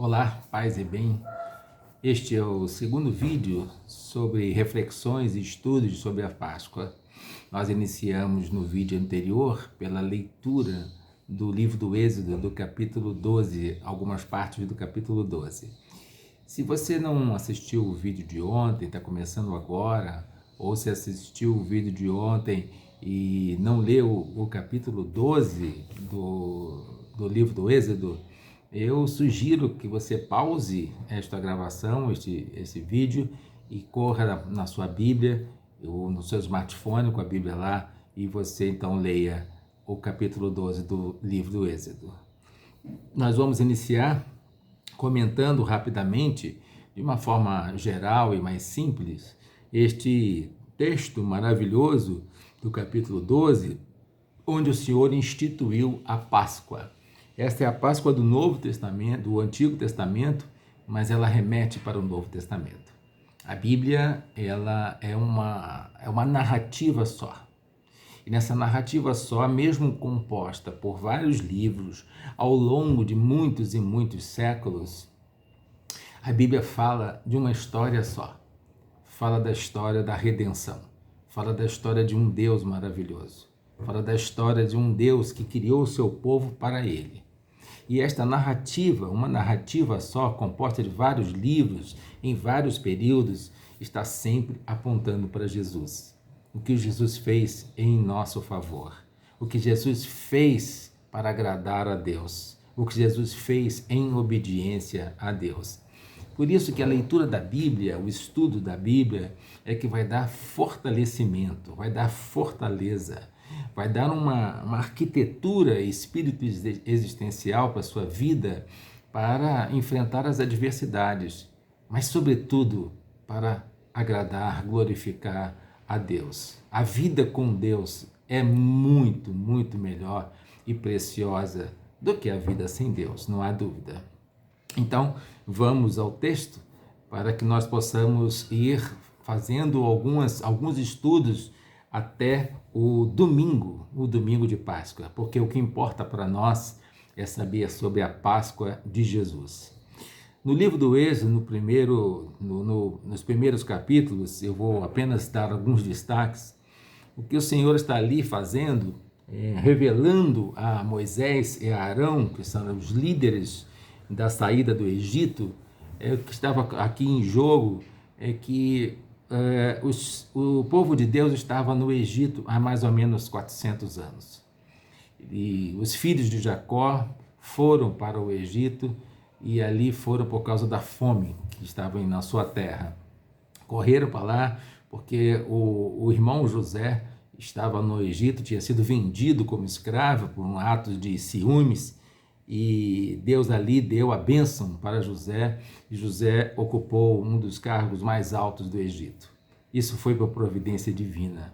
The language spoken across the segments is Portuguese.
Olá, paz e bem. Este é o segundo vídeo sobre reflexões e estudos sobre a Páscoa. Nós iniciamos no vídeo anterior pela leitura do livro do Êxodo, do capítulo 12, algumas partes do capítulo 12. Se você não assistiu o vídeo de ontem, está começando agora, ou se assistiu o vídeo de ontem e não leu o capítulo 12 do livro do Êxodo, eu sugiro que você pause esta gravação, esse vídeo, e corra na sua Bíblia, ou no seu smartphone com a Bíblia lá, e você então leia o capítulo 12 do livro do Êxodo. Nós vamos iniciar comentando rapidamente, de uma forma geral e mais simples, este texto maravilhoso do capítulo 12, onde o Senhor instituiu a Páscoa. Esta é a Páscoa do Novo Testamento, do Antigo Testamento, mas ela remete para o Novo Testamento. A Bíblia, ela é uma narrativa só. E nessa narrativa só, mesmo composta por vários livros, ao longo de muitos e muitos séculos, a Bíblia fala de uma história só. Fala da história da redenção. Fala da história de um Deus maravilhoso. Fala da história de um Deus que criou o seu povo para ele. E esta narrativa, uma narrativa só, composta de vários livros, em vários períodos, está sempre apontando para Jesus. O que Jesus fez em nosso favor. O que Jesus fez para agradar a Deus. O que Jesus fez em obediência a Deus. Por isso que a leitura da Bíblia, o estudo da Bíblia, é que vai dar fortalecimento, vai dar fortaleza, vai dar uma arquitetura, espírito existencial para a sua vida, para enfrentar as adversidades, mas sobretudo para agradar, glorificar a Deus. A vida com Deus é muito, muito melhor e preciosa do que a vida sem Deus, não há dúvida. Então, vamos ao texto para que nós possamos ir fazendo alguns estudos até o domingo de Páscoa, porque o que importa para nós é saber sobre a Páscoa de Jesus. No livro do Êxodo, nos primeiros capítulos, eu vou apenas dar alguns destaques. O que o Senhor está ali fazendo, revelando a Moisés e a Arão, que são os líderes da saída do Egito, o que estava aqui em jogo é que o povo de Deus estava no Egito há mais ou menos 400 anos. E os filhos de Jacó foram para o Egito e ali foram por causa da fome que estava na sua terra. Correram para lá porque o irmão José estava no Egito, tinha sido vendido como escravo por um ato de ciúmes, e Deus ali deu a bênção para José, e José ocupou um dos cargos mais altos do Egito. Isso foi por providência divina.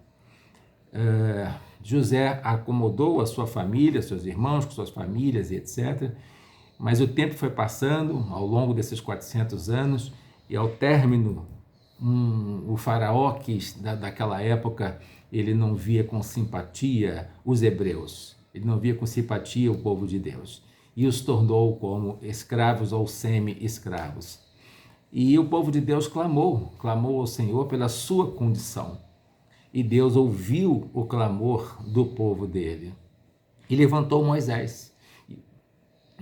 José acomodou a sua família, seus irmãos com suas famílias e etc. Mas o tempo foi passando ao longo desses 400 anos, e ao término, o faraó daquela época, ele não via com simpatia os hebreus, ele não via com simpatia o povo de Deus, e os tornou como escravos ou semi-escravos. E o povo de Deus clamou ao Senhor pela sua condição. E Deus ouviu o clamor do povo dele. E levantou Moisés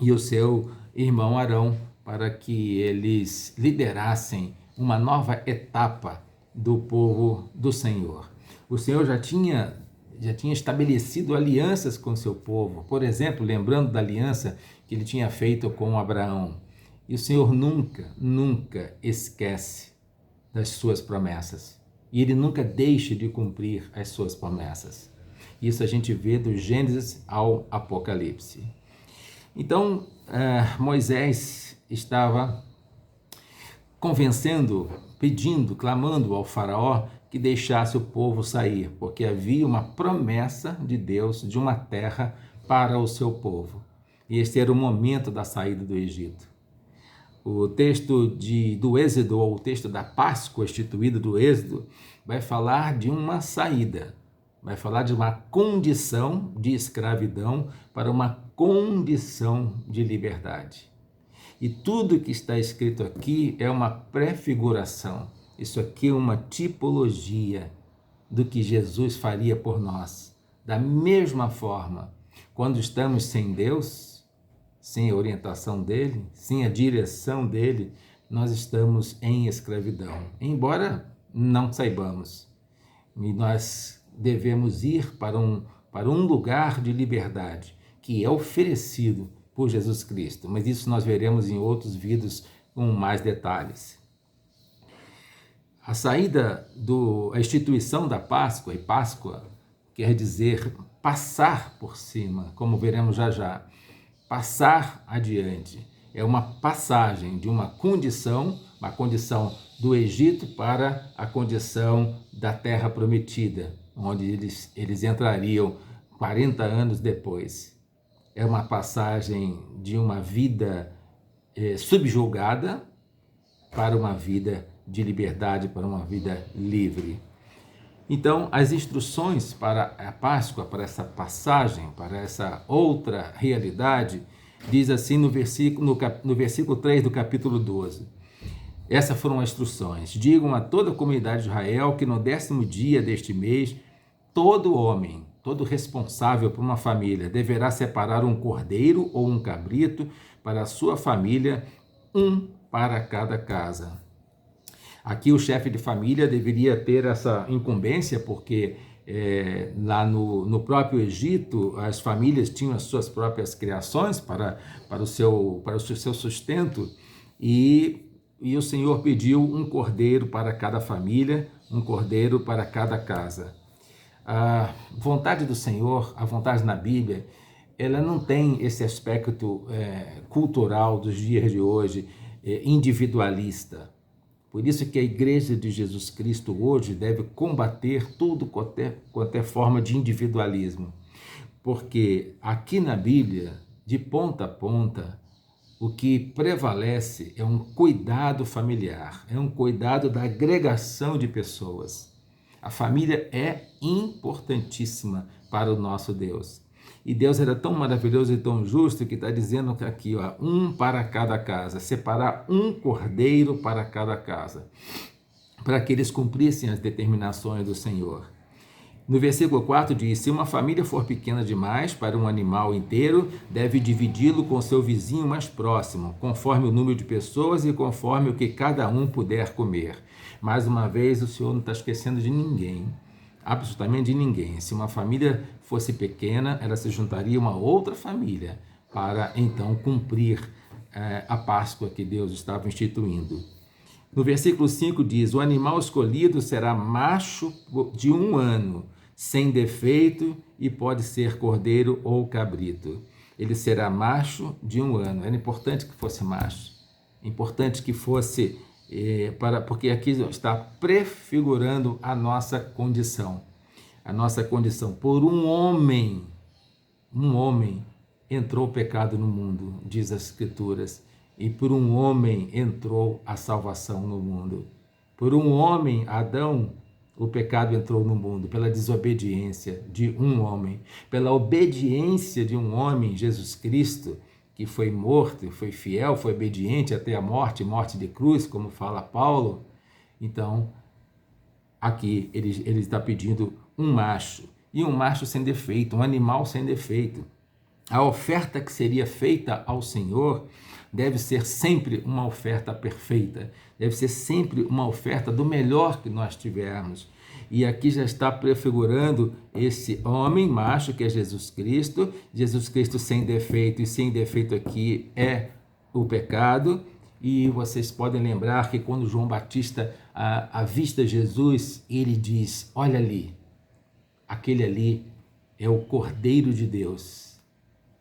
e o seu irmão Arão para que eles liderassem uma nova etapa do povo do Senhor. O Senhor já tinha estabelecido alianças com seu povo, por exemplo, lembrando da aliança que ele tinha feito com Abraão. E o Senhor nunca esquece das suas promessas. E ele nunca deixa de cumprir as suas promessas. Isso a gente vê do Gênesis ao Apocalipse. Então, Moisés estava convencendo, pedindo, clamando ao faraó que deixasse o povo sair, porque havia uma promessa de Deus de uma terra para o seu povo. E este era o momento da saída do Egito. O texto do Êxodo, ou o texto da Páscoa instituída do Êxodo, vai falar de uma saída, vai falar de uma condição de escravidão para uma condição de liberdade. E tudo que está escrito aqui é uma prefiguração. Isso aqui é uma tipologia do que Jesus faria por nós. Da mesma forma, quando estamos sem Deus, sem a orientação dele, sem a direção dele, nós estamos em escravidão, embora não saibamos. E nós devemos ir para um lugar de liberdade, que é oferecido por Jesus Cristo. Mas isso nós veremos em outros vídeos com mais detalhes. A instituição da Páscoa, e Páscoa quer dizer passar por cima, como veremos já já. Passar adiante. É uma passagem de uma condição do Egito para a condição da Terra Prometida, onde eles entrariam 40 anos depois. É uma passagem de uma vida subjugada para uma vida de liberdade, para uma vida livre. Então, as instruções para a Páscoa, para essa passagem, para essa outra realidade, diz assim no versículo 3 do capítulo 12. Essas foram as instruções. Digam a toda a comunidade de Israel que no 10º dia deste mês, todo homem, todo responsável por uma família, deverá separar um cordeiro ou um cabrito para a sua família, um para cada casa. Aqui o chefe de família deveria ter essa incumbência, porque lá no próprio Egito, as famílias tinham as suas próprias criações para o seu sustento, e o Senhor pediu um cordeiro para cada família, um cordeiro para cada casa. A vontade do Senhor, a vontade na Bíblia, ela não tem esse aspecto cultural dos dias de hoje, individualista. Por isso que a Igreja de Jesus Cristo hoje deve combater tudo quanto é forma de individualismo. Porque aqui na Bíblia, de ponta a ponta, o que prevalece é um cuidado familiar, é um cuidado da agregação de pessoas. A família é importantíssima para o nosso Deus. E Deus era tão maravilhoso e tão justo que está dizendo aqui, ó, um para cada casa, separar um cordeiro para cada casa, para que eles cumprissem as determinações do Senhor. No versículo 4 diz, se uma família for pequena demais para um animal inteiro, deve dividi-lo com seu vizinho mais próximo, conforme o número de pessoas e conforme o que cada um puder comer. Mais uma vez, o Senhor não está esquecendo de ninguém. Absolutamente de ninguém. Se uma família fosse pequena, ela se juntaria a uma outra família para então cumprir a Páscoa que Deus estava instituindo. No versículo 5 diz, o animal escolhido será macho de 1 ano, sem defeito, e pode ser cordeiro ou cabrito. Ele será macho de 1 ano. Era importante que fosse macho. Importante que fosse... porque aqui está prefigurando a nossa condição. A nossa condição. Por um homem entrou o pecado no mundo, diz as Escrituras, e por um homem entrou a salvação no mundo. Por um homem, Adão, o pecado entrou no mundo, pela desobediência de um homem. Pela obediência de um homem, Jesus Cristo, que foi morto, foi fiel, foi obediente até a morte de cruz, como fala Paulo. Então, aqui ele está pedindo um macho, e um macho sem defeito, um animal sem defeito. A oferta que seria feita ao Senhor deve ser sempre uma oferta perfeita, deve ser sempre uma oferta do melhor que nós tivermos. E aqui já está prefigurando esse homem macho que é Jesus Cristo sem defeito, e sem defeito aqui é o pecado. E vocês podem lembrar que quando João Batista avista Jesus, ele diz, olha ali, aquele ali é o Cordeiro de Deus,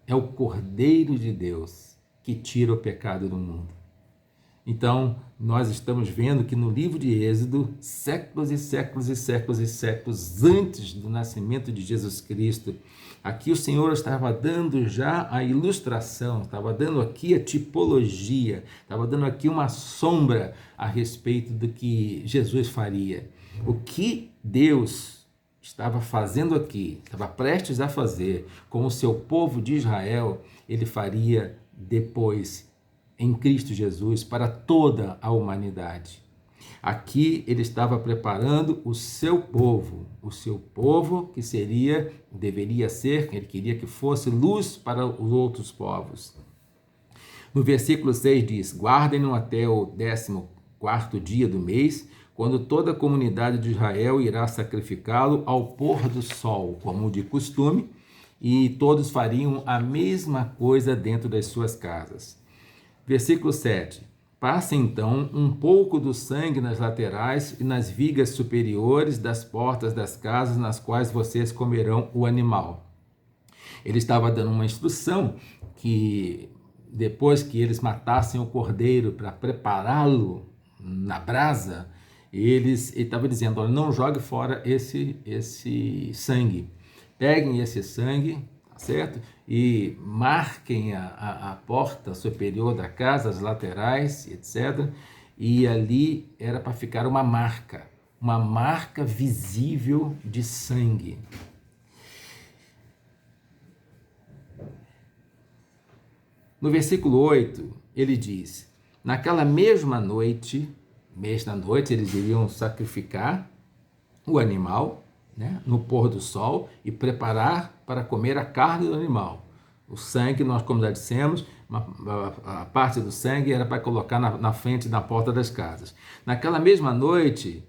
é o Cordeiro de Deus que tira o pecado do mundo. Então, nós estamos vendo que no livro de Êxodo, séculos e séculos e séculos e séculos antes do nascimento de Jesus Cristo, aqui o Senhor estava dando já a ilustração, estava dando aqui a tipologia, estava dando aqui uma sombra a respeito do que Jesus faria. O que Deus estava fazendo aqui, estava prestes a fazer com o seu povo de Israel, ele faria depois em Cristo Jesus para toda a humanidade. Aqui ele estava preparando o seu povo que deveria ser, ele queria que fosse luz para os outros povos. No versículo 6 diz: guardem-no até o 14º dia do mês, quando toda a comunidade de Israel irá sacrificá-lo ao pôr do sol, como de costume, e todos fariam a mesma coisa dentro das suas casas. Versículo 7. Passe então um pouco do sangue nas laterais e nas vigas superiores das portas das casas nas quais vocês comerão o animal. Ele estava dando uma instrução que depois que eles matassem o cordeiro para prepará-lo na brasa, ele estava dizendo: olha, não jogue fora esse sangue. Peguem esse sangue, tá certo? E marquem a porta superior da casa, as laterais, etc. E ali era para ficar uma marca visível de sangue. No versículo 8, ele diz: naquela mesma noite eles iriam sacrificar o animal, né, no pôr do sol, e preparar para comer a carne do animal. O sangue, nós como já dissemos, a parte do sangue era para colocar na frente da porta das casas. Naquela mesma noite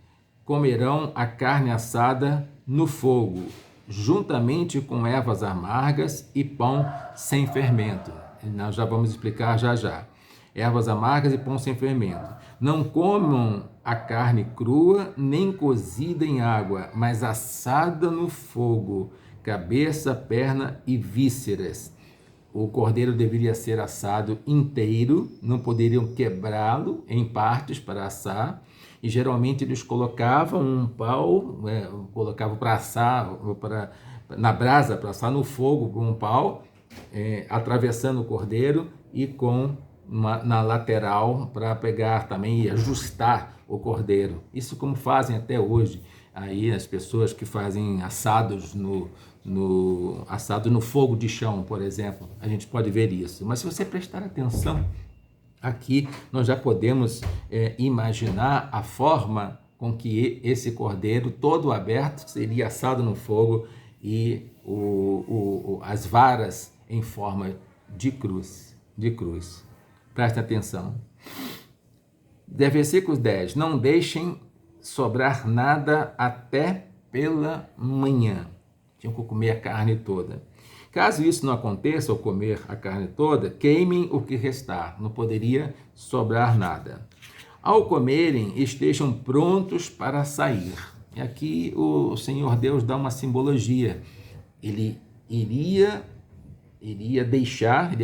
comerão a carne assada no fogo, juntamente com ervas amargas e pão sem fermento. Nós já vamos explicar já. Ervas amargas e pão sem fermento. Não comam a carne crua, nem cozida em água, mas assada no fogo, cabeça, perna e vísceras. O cordeiro deveria ser assado inteiro, não poderiam quebrá-lo em partes para assar, e geralmente eles colocavam um pau, colocavam para assar, na brasa, para assar no fogo com um pau, atravessando o cordeiro e na lateral para pegar também e ajustar o cordeiro. Isso como fazem até hoje aí as pessoas que fazem assados assado no fogo de chão, por exemplo. A gente pode ver isso. Mas se você prestar atenção, aqui nós já podemos imaginar a forma com que esse cordeiro todo aberto seria assado no fogo e as varas em forma de cruz. Preste atenção. Versículo 10. Não deixem sobrar nada até pela manhã. Tinham que comer a carne toda. Caso isso não aconteça, ou comer a carne toda, queimem o que restar. Não poderia sobrar nada. Ao comerem, estejam prontos para sair. E aqui o Senhor Deus dá uma simbologia. Ele iria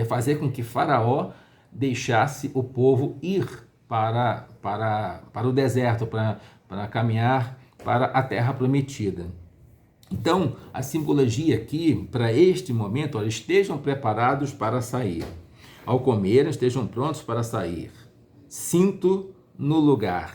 fazer com que Faraó deixasse o povo ir para o deserto, para caminhar para a terra prometida. Então, a simbologia aqui, para este momento, olha, estejam preparados para sair. Ao comerem, estejam prontos para sair. Cinto no lugar,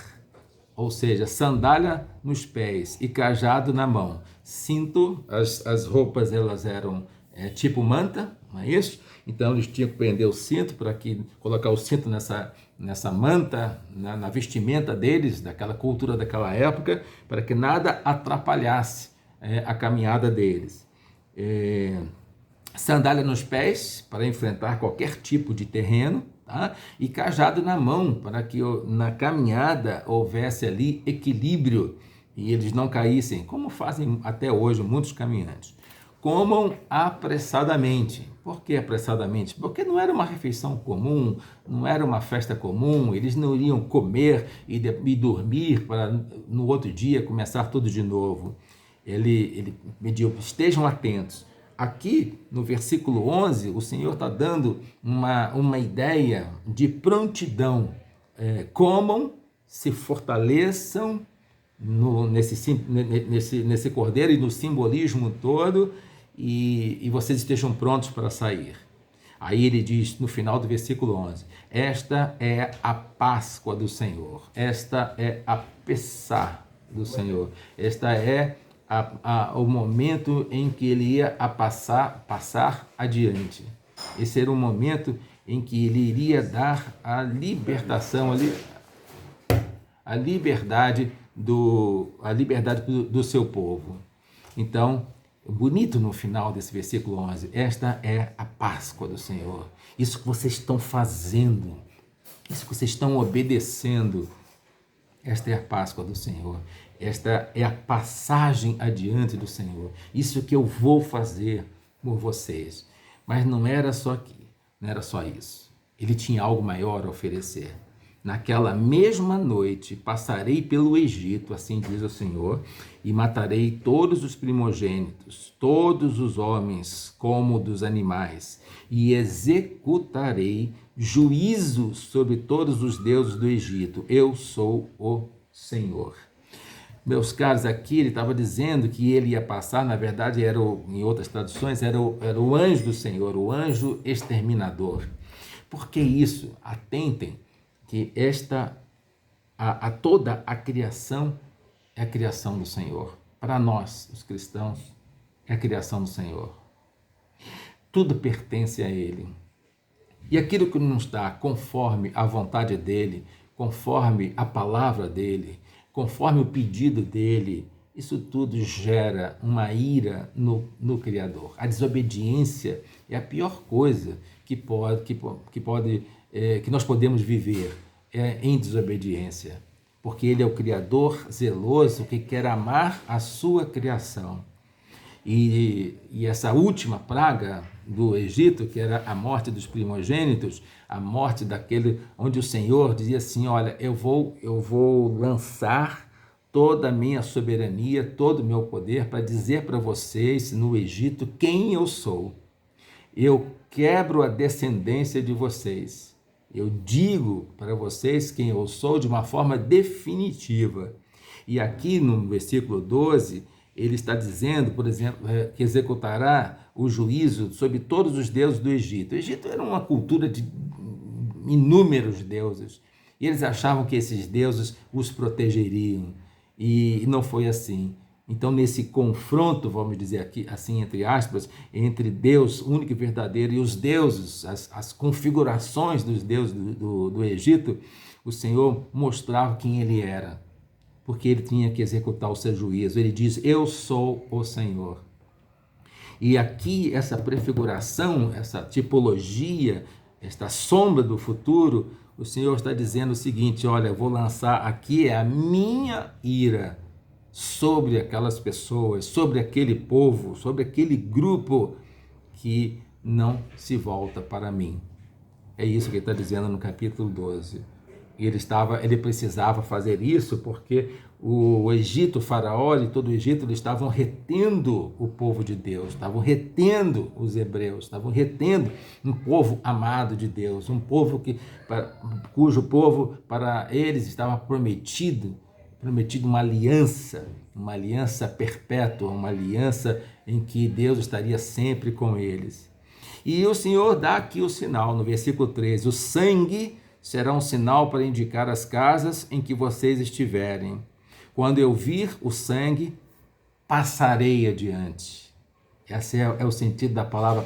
ou seja, sandália nos pés e cajado na mão. Cinto, as roupas elas eram tipo manta, não é isso? Então eles tinham que prender o cinto para colocar o cinto nessa manta, na vestimenta deles, daquela cultura daquela época, para que nada atrapalhasse a caminhada deles. Sandália nos pés para enfrentar qualquer tipo de terreno, tá? E cajado na mão para que na caminhada houvesse ali equilíbrio e eles não caíssem, como fazem até hoje muitos caminhantes. Comam apressadamente. Por que apressadamente? Porque não era uma refeição comum, não era uma festa comum, eles não iriam comer e dormir para no outro dia começar tudo de novo. Ele pediu, estejam atentos. Aqui no versículo 11, o Senhor está dando uma ideia de prontidão. Comam, se fortaleçam nesse cordeiro e no simbolismo todo, e vocês estejam prontos para sair. Aí ele diz no final do versículo 11, esta é a Páscoa do Senhor, esta é a Pessá do Senhor, esta é o momento em que ele ia passar adiante. Esse era o momento em que ele iria dar a libertação, a liberdade do seu povo. Então, bonito no final desse versículo 11, esta é a Páscoa do Senhor. Isso que vocês estão fazendo, isso que vocês estão obedecendo, esta é a Páscoa do Senhor. Esta é a passagem adiante do Senhor. Isso que eu vou fazer por vocês. Mas não era só aqui, não era só isso. Ele tinha algo maior a oferecer. Naquela mesma noite passarei pelo Egito, assim diz o Senhor, e matarei todos os primogênitos, todos os homens como dos animais, e executarei juízo sobre todos os deuses do Egito. Eu sou o Senhor. Meus caros, aqui ele estava dizendo que ele ia passar, na verdade, em outras traduções, era o anjo do Senhor, o anjo exterminador. Por que isso? Atentem que toda a criação é a criação do Senhor. Para nós, os cristãos, é a criação do Senhor. Tudo pertence a Ele. E aquilo que não está conforme a vontade dEle, conforme a palavra dEle, conforme o pedido dEle, isso tudo gera uma ira no Criador. A desobediência é a pior coisa que nós podemos viver, em desobediência, porque Ele é o Criador zeloso que quer amar a sua criação. E essa última praga do Egito, que era a morte dos primogênitos, a morte daquele onde o Senhor dizia assim, olha, eu vou lançar toda a minha soberania, todo o meu poder para dizer para vocês no Egito quem eu sou. Eu quebro a descendência de vocês. Eu digo para vocês quem eu sou de uma forma definitiva. E aqui no versículo 12, ele está dizendo, por exemplo, que executará o juízo sobre todos os deuses do Egito. O Egito era uma cultura de inúmeros deuses. E eles achavam que esses deuses os protegeriam. E não foi assim. Então, nesse confronto, vamos dizer aqui, assim, entre aspas, entre Deus único e verdadeiro e os deuses, as configurações dos deuses do Egito, o Senhor mostrava quem Ele era, porque Ele tinha que executar o seu juízo. Ele diz, eu sou o Senhor. E aqui, essa prefiguração, essa tipologia, esta sombra do futuro, o Senhor está dizendo o seguinte, olha, eu vou lançar aqui a minha ira sobre aquelas pessoas, sobre aquele povo, sobre aquele grupo que não se volta para mim. É isso que ele está dizendo no capítulo 12. Ele precisava fazer isso porque o Egito, o faraó e todo o Egito, eles estavam retendo o povo de Deus, estavam retendo os hebreus, estavam retendo um povo amado de Deus, um povo cujo povo para eles estava prometido uma aliança perpétua, uma aliança em que Deus estaria sempre com eles. E o Senhor dá aqui o sinal, no versículo 13, o sangue será um sinal para indicar as casas em que vocês estiverem. Quando eu vir o sangue, passarei adiante. Esse é o sentido da palavra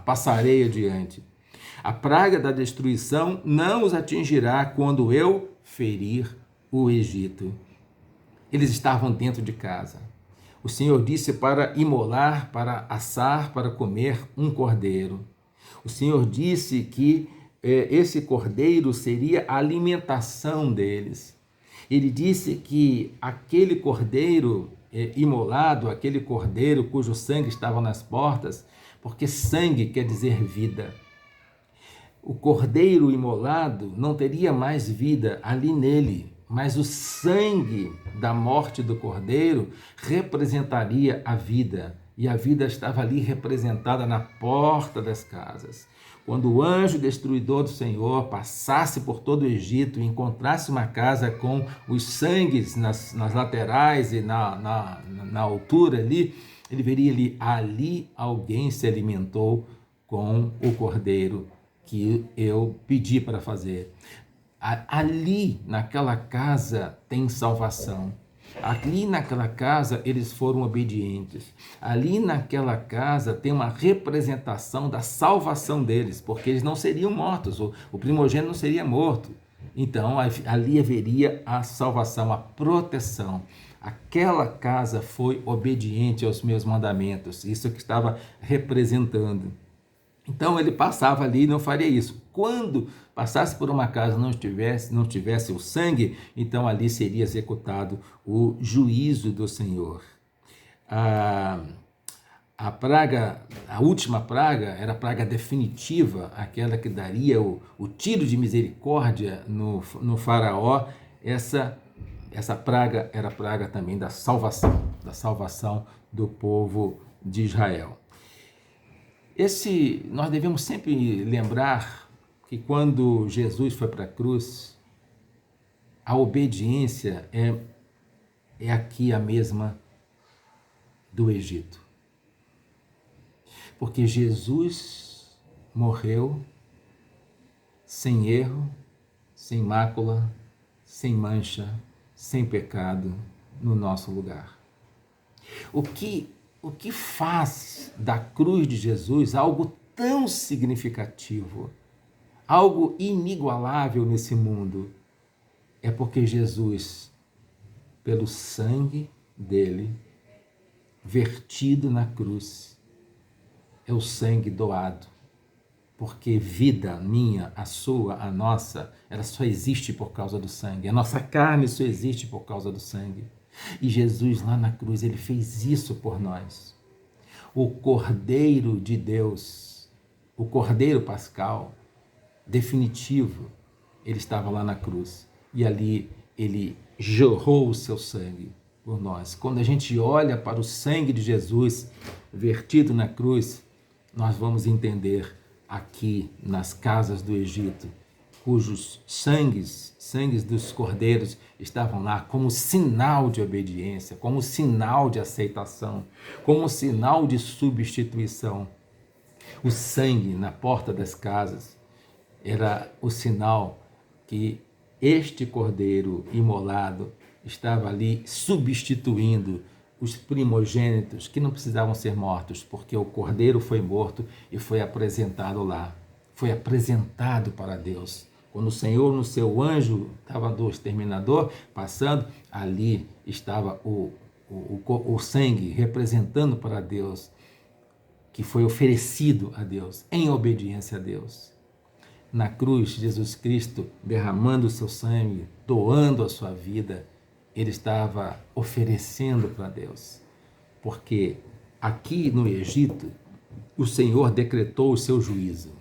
passarei adiante. A praga da destruição não os atingirá quando eu ferir o Egito. Eles estavam dentro de casa. O Senhor disse para imolar, para assar, para comer um cordeiro. O Senhor disse que esse cordeiro seria a alimentação deles. Ele disse que aquele cordeiro imolado, aquele cordeiro cujo sangue estava nas portas, porque sangue quer dizer vida. O cordeiro imolado não teria mais vida ali nele, mas o sangue da morte do cordeiro representaria a vida, e a vida estava ali representada na porta das casas. Quando o anjo destruidor do Senhor passasse por todo o Egito e encontrasse uma casa com os sangues nas laterais e na altura ali, ele veria ali alguém se alimentou com o cordeiro que eu pedi para fazer. Ali, naquela casa, tem salvação. Ali naquela casa eles foram obedientes. Ali naquela casa tem uma representação da salvação deles, porque eles não seriam mortos, o primogênito não seria morto. Então ali haveria a salvação, a proteção. Aquela casa foi obediente aos meus mandamentos, isso que estava representando. Então ele passava ali e não faria isso. Quando passasse por uma casa e não tivesse o sangue, então ali seria executado o juízo do Senhor. A praga, a última praga, era a praga definitiva, aquela que daria o tiro de misericórdia no faraó. Essa praga era a praga também da salvação do povo de Israel. Nós devemos sempre lembrar que quando Jesus foi para a cruz, a obediência é aqui a mesma do Egito. Porque Jesus morreu sem erro, sem mácula, sem mancha, sem pecado no nosso lugar. O que faz da cruz de Jesus algo tão significativo, algo inigualável nesse mundo, é porque Jesus, pelo sangue dele, vertido na cruz, é o sangue doado, porque vida minha, a sua, a nossa, ela só existe por causa do sangue, a nossa carne só existe por causa do sangue. E Jesus lá na cruz, ele fez isso por nós. O Cordeiro de Deus, o Cordeiro Pascal, definitivo, ele estava lá na cruz. E ali ele jorrou o seu sangue por nós. Quando a gente olha para o sangue de Jesus vertido na cruz, nós vamos entender aqui nas casas do Egito, cujos sangues dos cordeiros estavam lá como sinal de obediência, como sinal de aceitação, como sinal de substituição. O sangue na porta das casas era o sinal que este cordeiro imolado estava ali substituindo os primogênitos que não precisavam ser mortos, porque o cordeiro foi morto e foi apresentado lá, foi apresentado para Deus. Quando o Senhor, no seu anjo, estava do exterminador, passando, ali estava o sangue representando para Deus, que foi oferecido a Deus, em obediência a Deus. Na cruz, Jesus Cristo, derramando o seu sangue, doando a sua vida, ele estava oferecendo para Deus. Porque aqui no Egito, o Senhor decretou o seu juízo.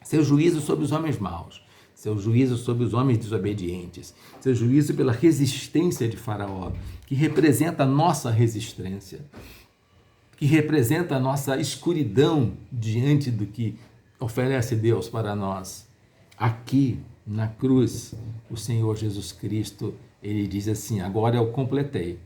Seu juízo sobre os homens maus, seu juízo sobre os homens desobedientes, seu juízo pela resistência de Faraó, que representa a nossa resistência, que representa a nossa escuridão diante do que oferece Deus para nós. Aqui na cruz, o Senhor Jesus Cristo, ele diz assim: agora eu completei.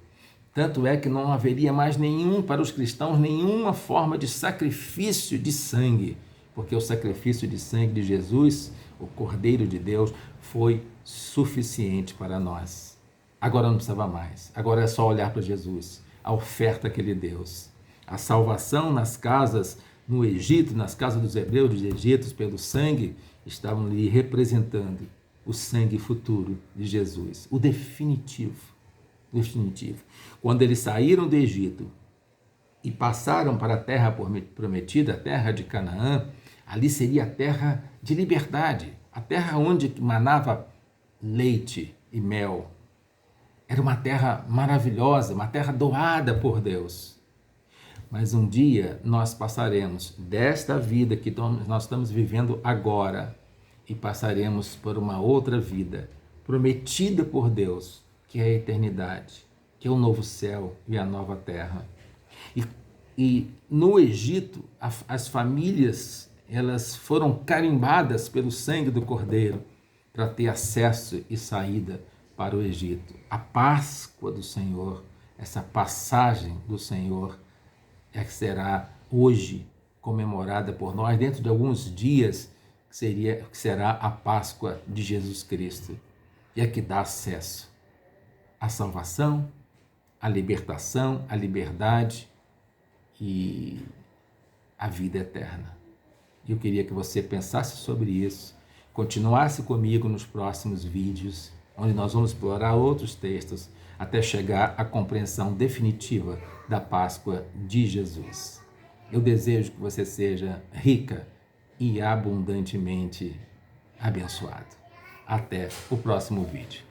Tanto é que não haveria mais para os cristãos, nenhuma forma de sacrifício de sangue, porque o sacrifício de sangue de Jesus, o Cordeiro de Deus, foi suficiente para nós. Agora não precisava mais, agora é só olhar para Jesus, a oferta que ele deu. A salvação nas casas, no Egito, nas casas dos hebreus, dos egípcios, pelo sangue, estavam ali representando o sangue futuro de Jesus, o definitivo. Quando eles saíram do Egito e passaram para a terra prometida, a terra de Canaã, ali seria a terra de liberdade, a terra onde manava leite e mel. Era uma terra maravilhosa, uma terra doada por Deus. Mas um dia nós passaremos desta vida que nós estamos vivendo agora e passaremos por uma outra vida prometida por Deus, que é a eternidade, que é o novo céu e a nova terra. E no Egito, as famílias, elas foram carimbadas pelo sangue do Cordeiro para ter acesso e saída para o Egito. A Páscoa do Senhor, essa passagem do Senhor, é que será hoje comemorada por nós dentro de alguns dias, que será a Páscoa de Jesus Cristo. E é que dá acesso à salvação, a libertação, a liberdade e a vida eterna. Eu queria que você pensasse sobre isso, continuasse comigo nos próximos vídeos, onde nós vamos explorar outros textos até chegar à compreensão definitiva da Páscoa de Jesus. Eu desejo que você seja rica e abundantemente abençoado. Até o próximo vídeo.